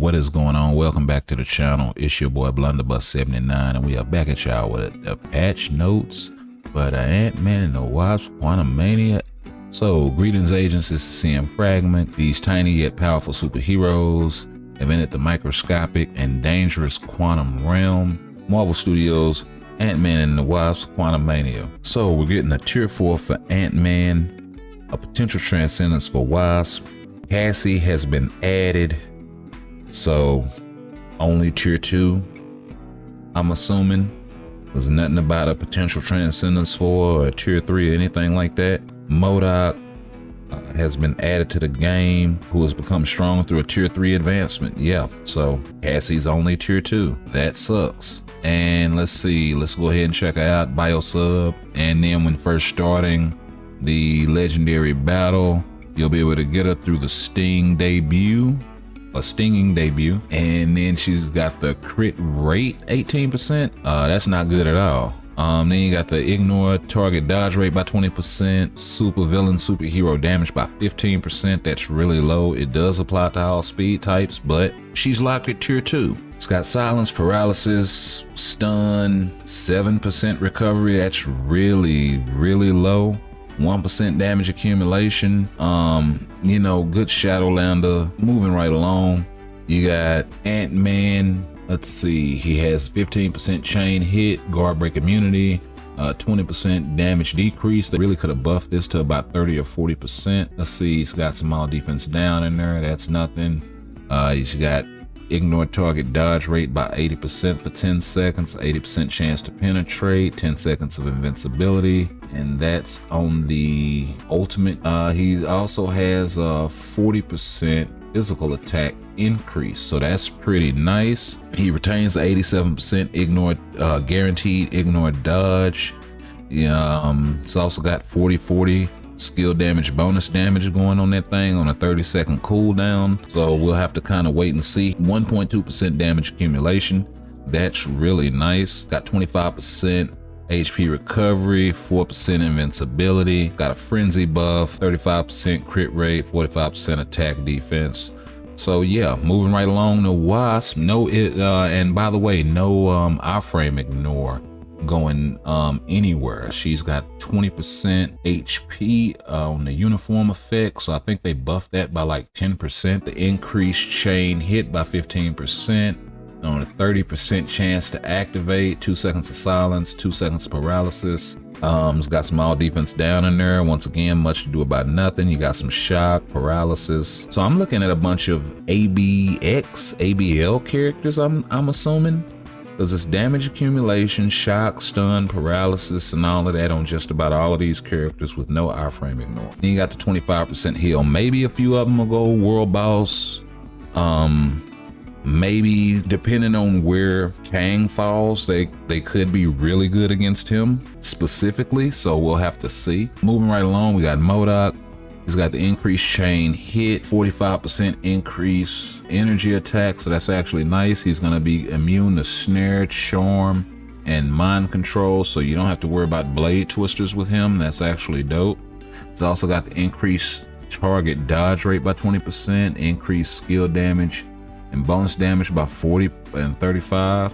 What is going on? Welcome back to the channel. It's your boy Blunderbuss79, and we are back at y'all with the patch notes for the Ant-Man and the Wasp Quantumania. So, greetings agents, this is CM Fragment. These tiny yet powerful superheroes have entered the microscopic and dangerous quantum realm. Marvel Studios, Ant-Man and the Wasp Quantumania. So, we're getting a tier 4 for Ant-Man, a potential Transcendence for Wasp. Cassie has been added, so only tier 2, I'm assuming. There's nothing about a potential Transcendence for or a tier 3 or anything like that. MODOK has been added to the game, who has become strong through a tier 3 advancement. Yeah, so Cassie's only tier 2. That sucks. And let's see, let's go ahead and check out Biosub. And then when first starting the legendary battle, you'll be able to get her through the stinging debut. And then she's got the crit rate 18%. That's not good at all. Then you got the ignore target dodge rate by 20%, super villain superhero damage by 15%. That's really low. It does apply to all speed types, but she's locked at tier 2. It's got silence, paralysis, stun, 7% recovery. That's really low. 1% damage accumulation. You know, good Shadowlander. Moving right along, you got Ant-Man. Let's see, he has 15% chain hit, guard break immunity, 20% damage decrease. They really could have buffed this to about 30 or 40%. Let's see, he's got some all defense down in there. That's nothing. He's got ignore target dodge rate by 80% for 10 seconds, 80% chance to penetrate, 10 seconds of invincibility, and that's on the ultimate. He also has a 40% physical attack increase, so that's pretty nice. He retains the 87% ignore guaranteed ignore dodge. It's also got 40/40 skill damage bonus damage going on that thing on a 30-second cooldown, so we'll have to kind of wait and see. 1.2% damage accumulation. That's really nice. Got 25% HP recovery, 4% invincibility, got a frenzy buff, 35% crit rate, 45% attack defense. So yeah, moving right along, the Wasp. And by the way, no iframe ignore going anywhere. She's got 20% HP on the uniform effect, so I think they buffed that by like 10%. The increased chain hit by 15%. On a 30% chance to activate, 2 seconds of silence, 2 seconds of paralysis. It's got some all defense down in there. Once again, much to do about nothing. You got some shock, paralysis. So I'm looking at a bunch of ABL characters, I'm assuming, because it's damage accumulation, shock, stun, paralysis, and all of that on just about all of these characters with no iframe ignore. Then you got the 25% heal. Maybe a few of them will go world boss. Maybe depending on where Kang falls, they could be really good against him specifically, so we'll have to see. Moving right along, we got MODOK. He's got the increased chain hit, 45% increase energy attack, so that's actually nice. He's gonna be immune to snare, charm, and mind control, so you don't have to worry about blade twisters with him. That's actually dope. He's also got the increased target dodge rate by 20%, increased skill damage and bonus damage by 40 and 35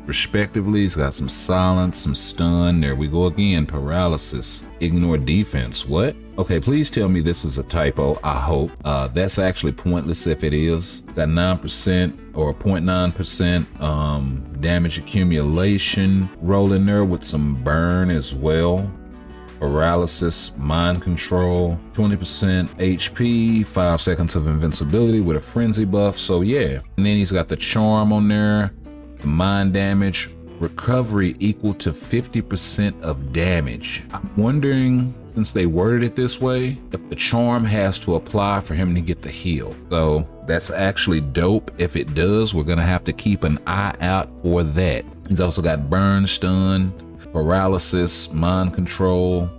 respectively. He's got some silence, some stun. There we go again. Paralysis, ignore defense. What? Okay, please tell me this is a typo. I hope. That's actually pointless if it is. Got 9% or 0.9% damage accumulation. Roll in there with some burn as well. Paralysis, mind control, 20% HP, 5 seconds of invincibility with a frenzy buff. So yeah, and then he's got the charm on there, the mind damage, recovery equal to 50% of damage. I'm wondering, since they worded it this way, if the charm has to apply for him to get the heal. So that's actually dope. If it does, we're gonna have to keep an eye out for that. He's also got burn, stun, paralysis, mind control,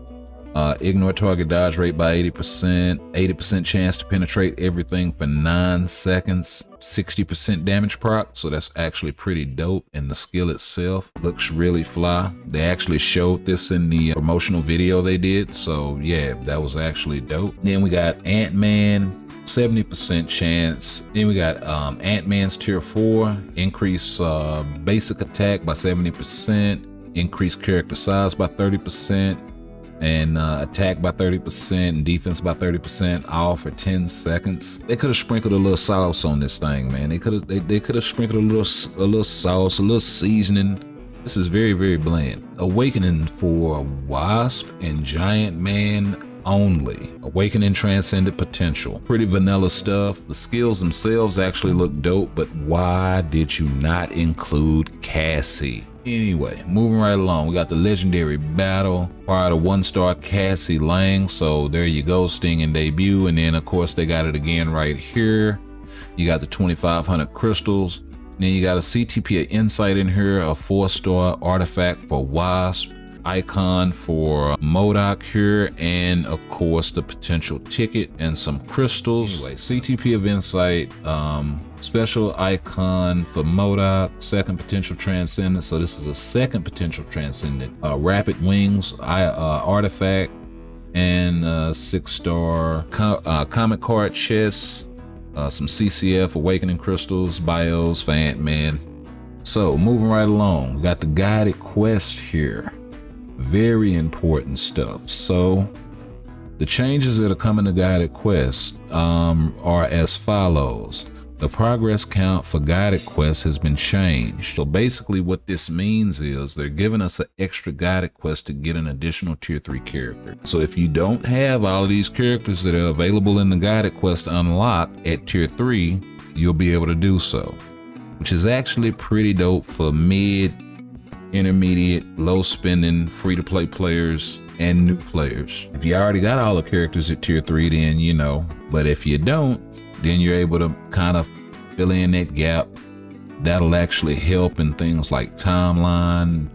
ignore target dodge rate by 80%, 80% chance to penetrate everything for 9 seconds, 60% damage proc, so that's actually pretty dope, and the skill itself looks really fly. They actually showed this in the promotional video they did, so yeah, that was actually dope. Then we got Ant-Man. 70% chance. Then we got Ant-Man's tier 4, increase basic attack by 70%, increase character size by 30%, and attack by 30% and defense by 30%, all for 10 seconds. They could have sprinkled a little sauce on this thing, man. They could have sprinkled a little sauce, a little seasoning. This is very, very bland. Awakening for Wasp and Giant Man only. Awakening Transcendent Potential. Pretty vanilla stuff. The skills themselves actually look dope, but why did you not include Cassie? Anyway, moving right along, we got the legendary battle prior to 1-star Cassie Lang. So there you go, Stinging debut. And then of course they got it again right here. You got the 2,500 crystals. Then you got a CTP of Insight in here, a 4-star artifact for Wasp, icon for MODOK here, and of course the potential ticket and some crystals. Anyway, CTP of Insight, special icon for MODOK, second potential Transcendence. So this is a second potential Transcendent. Rapid Wings artifact, and 6-star comic card chest. Some CCF Awakening Crystals, bios for Ant-Man. So moving right along, we got the guided quest here. Very important stuff. So the changes that are coming to guided quest are as follows. The progress count for guided quests has been changed. So basically what this means is they're giving us an extra guided quest to get an additional tier 3 character. So if you don't have all of these characters that are available in the guided quest unlocked at tier 3, you'll be able to do so, which is actually pretty dope for mid, intermediate, low spending, free to play players and new players. If you already got all the characters at tier 3, then you know, but if you don't, then you're able to kind of fill in that gap. That'll actually help in things like timeline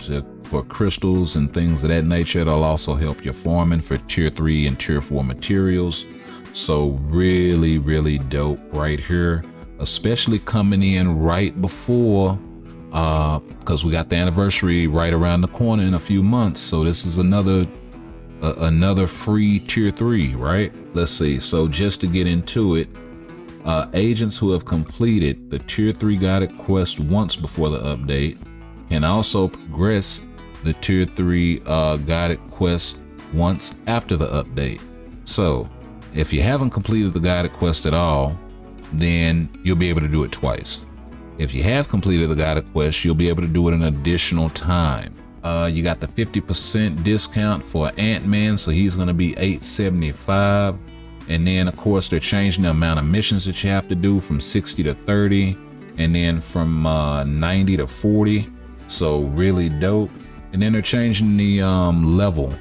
for crystals and things of that nature. It'll also help your farming for tier 3 and tier 4 materials. So really, really dope right here, especially coming in right before, because we got the anniversary right around the corner in a few months. So this is another free tier 3, right? Let's see. So just to get into it, agents who have completed the tier 3 guided quest once before the update can also progress the tier 3 guided quest once after the update. So if you haven't completed the guided quest at all, then you'll be able to do it twice. If you have completed the guided quest, you'll be able to do it an additional time. You got the 50% discount for Ant-Man, so he's going to be $875. And then of course they're changing the amount of missions that you have to do from 60 to 30, and then from 90 to 40. So really dope. And then they're changing the level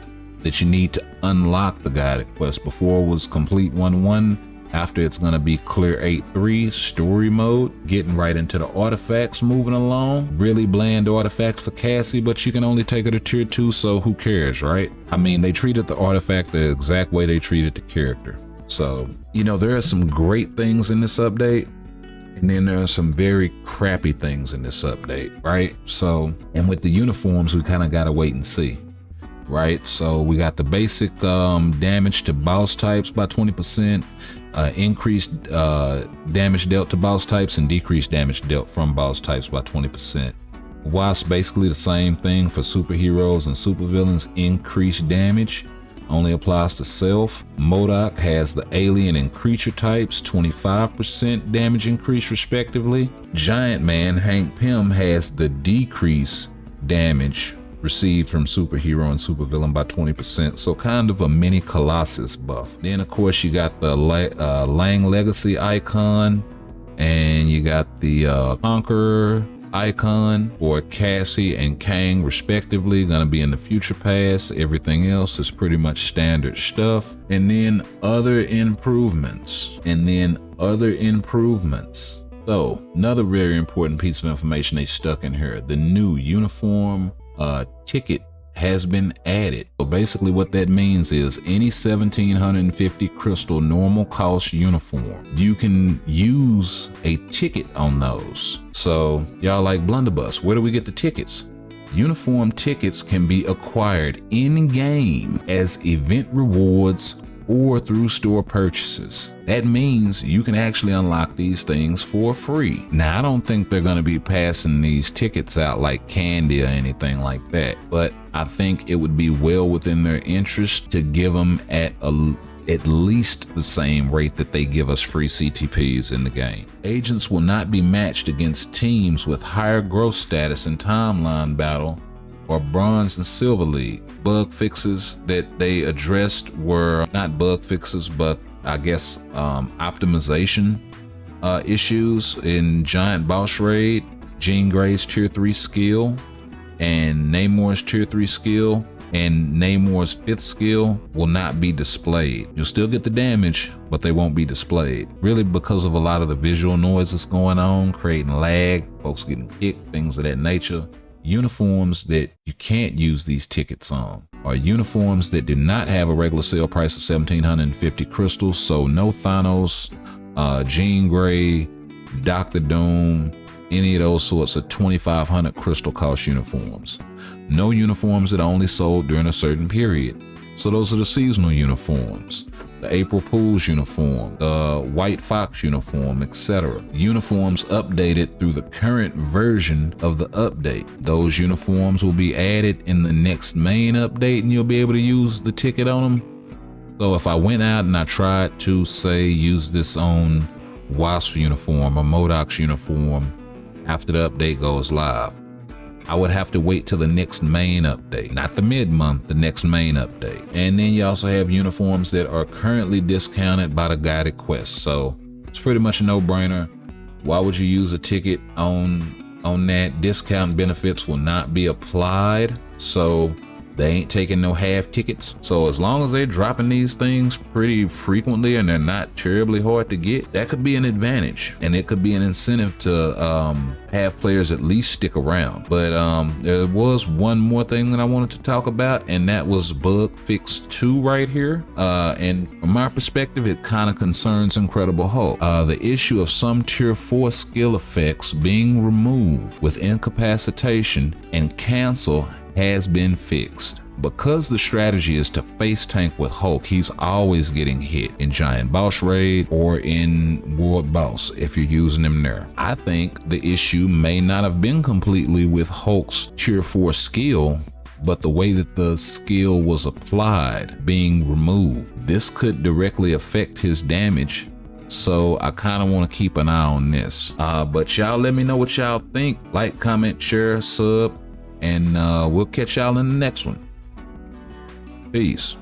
that you need to unlock the guided quest. Before it was complete 1-1. After it's going to be clear 8-3 story mode. Getting right into the artifacts, moving along. Really bland artifact for Cassie, but you can only take her to tier 2, so who cares, right? I mean, they treated the artifact the exact way they treated the character. So, you know, there are some great things in this update, and then there are some very crappy things in this update, right? So, and with the uniforms, we kind of got to wait and see, right? So we got the basic damage to boss types by 20%, increased damage dealt to boss types, and decreased damage dealt from boss types by 20%. WASP basically the same thing for superheroes and supervillains. Increased damage only applies to self. MODOK has the alien and creature types, 25% damage increase respectively. Giant Man Hank Pym has the decrease damage received from superhero and supervillain by 20%. So kind of a mini Colossus buff. Then of course you got the Lang Legacy icon, and you got the Conqueror icon for Cassie and Kang respectively, gonna be in the future past. Everything else is pretty much standard stuff. And then other improvements, So another very important piece of information they stuck in here: the new uniform ticket has been added. So basically what that means is any 1,750 crystal normal cost uniform, you can use a ticket on those. So y'all like blunderbuss, where do we get the tickets? Uniform tickets can be acquired in game as event rewards or through store purchases. That means you can actually unlock these things for free. Now, I don't think they're going to be passing these tickets out like candy or anything like that, but I think it would be well within their interest to give them at least the same rate that they give us free CTPs in the game. Agents will not be matched against teams with higher growth status in Timeline Battle or Bronze and Silver League. Bug fixes that they addressed were not bug fixes, but I guess optimization issues in Giant Boss Raid, Jean Grey's Tier 3 skill, and Namor's Tier 3 skill, and Namor's 5th skill will not be displayed. You'll still get the damage, but they won't be displayed. Really because of a lot of the visual noise that's going on, creating lag, folks getting kicked, things of that nature. Uniforms that you can't use these tickets on are uniforms that do not have a regular sale price of 1,750 crystals, so no Thanos, Jean Grey, Dr. Doom, any of those sorts of 2,500 crystal cost uniforms. No uniforms that are only sold during a certain period. So those are the seasonal uniforms, the April Fools uniform, the White Fox uniform, etc. Uniforms updated through the current version of the update. Those uniforms will be added in the next main update and you'll be able to use the ticket on them. So if I went out and I tried to, say, use this on WASP uniform or MODOK's uniform after the update goes live, I would have to wait till the next main update, not the mid-month, the next main update. And then you also have uniforms that are currently discounted by the guided quest. So it's pretty much a no-brainer. Why would you use a ticket on that? Discount benefits will not be applied. So they ain't taking no half tickets. So as long as they're dropping these things pretty frequently and they're not terribly hard to get, that could be an advantage. And it could be an incentive to have players at least stick around. But there was one more thing that I wanted to talk about, and that was bug fix 2 right here. And from my perspective, it kind of concerns Incredible Hulk. The issue of some tier 4 skill effects being removed with incapacitation and cancel has been fixed. Because the strategy is to face tank with Hulk, he's always getting hit in Giant Boss Raid or in World Boss if you're using him there. I think the issue may not have been completely with Hulk's tier 4 skill, but the way that the skill was applied being removed. This could directly affect his damage. So I kind of want to keep an eye on this. But y'all let me know what y'all think. Like, comment, share, sub, and we'll catch y'all in the next one. Peace.